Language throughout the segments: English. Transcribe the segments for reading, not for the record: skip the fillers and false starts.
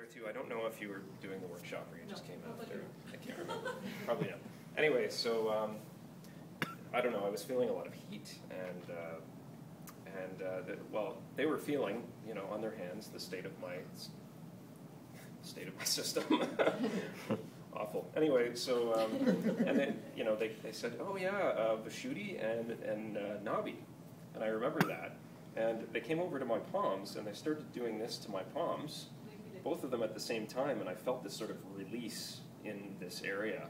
there too. I don't know if you were doing the workshop or you just came after. I can't remember. Probably not. Anyway, so I don't know. I was feeling a lot of heat, and well, they were feeling, you know, on their hands the state of my system. Awful. Anyway, so and then you know they said, oh yeah, Vashuti and Nabhi, and I remember that. And they came over to my palms, and they started doing this to my palms, both of them at the same time, and I felt this sort of release in this area.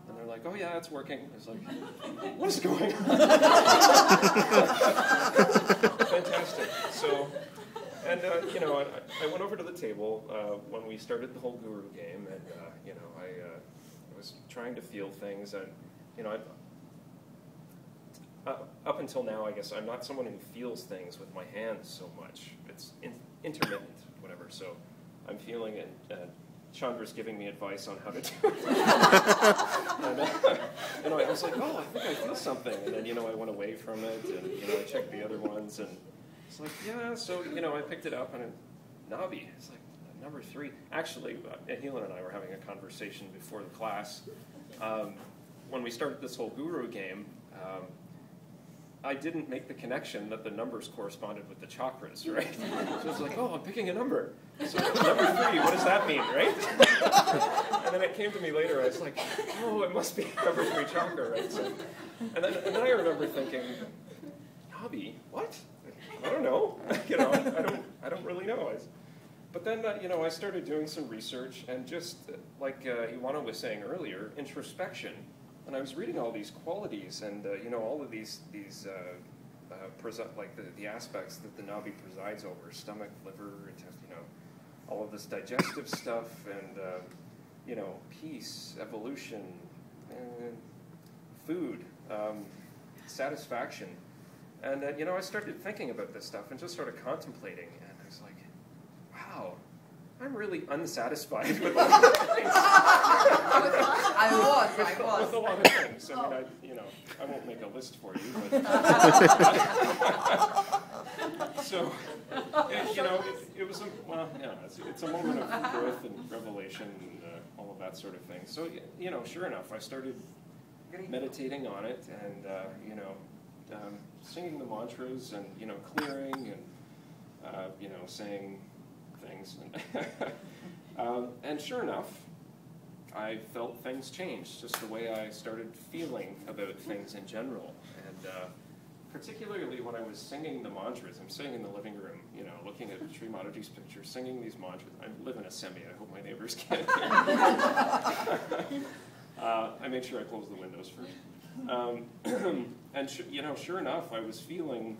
And they're like, oh yeah, it's working. I was like, what is going on? Fantastic. So, and you know, I went over to the table when we started the whole guru game, and you know, I was trying to feel things, and you know, up until now, I guess I'm not someone who feels things with my hands so much. It's intermittent, whatever. So I'm feeling it. Chandra's giving me advice on how to do it. And you know, I was like, oh, I think I feel something. And then, you know, I went away from it, and you know, I checked the other ones, and it's like, yeah. So you know, I picked it up, and Nabhi, it's like number 3. Actually, Helen and I were having a conversation before the class. When we started this whole guru game, I didn't make the connection that the numbers corresponded with the chakras, right? So it's like, oh, I'm picking a number. So number 3, what does that mean, right? And then it came to me later, I was like, oh, it must be number 3 chakra, right? So, and then I remember thinking, Nabhi, what? I don't know. You know, I don't really know. But then, you know, I started doing some research, and just like Ioana was saying earlier, introspection. And I was reading all these qualities, and you know, all of these like the aspects that the Nabhi presides over: stomach, liver, you know, all of this digestive stuff, and you know, peace, evolution, food, satisfaction, and you know, I started thinking about this stuff and just started contemplating, and I was like, wow. I'm really unsatisfied with a lot of things. I was. With a lot of things. I mean, you know, I won't make a list for you, but so you know, it was well, yeah, it's a moment of growth and revelation and all of that sort of thing. So you know, sure enough, I started meditating on it, and you know, singing the mantras, and you know, clearing, and you know, saying things, and sure enough, I felt things change, just the way I started feeling about things in general, and particularly when I was singing the mantras. I'm sitting in the living room, you know, looking at Sri Mataji's picture, singing these mantras. I live in a semi, I hope my neighbors can't hear. I made sure I closed the windows first. And you know, sure enough, I was feeling,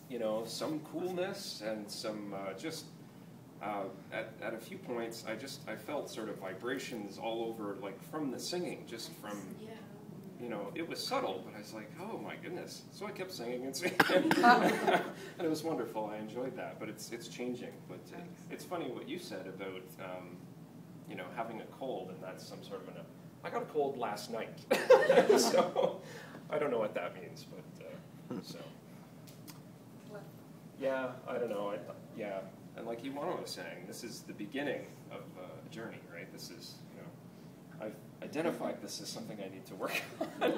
you know, some coolness and some just at a few points I felt sort of vibrations all over, like from the singing, just from you know, it was subtle, but I was like, oh my goodness. So I kept singing and singing, and it was wonderful. I enjoyed that, but it's changing. But it's funny what you said about you know, having a cold, and that's some sort of I got a cold last night. So I don't know what that means, but so. Yeah, I don't know. Yeah, and like Ioana was saying, this is the beginning of a journey, right? This is, you know, I've identified this as something I need to work on.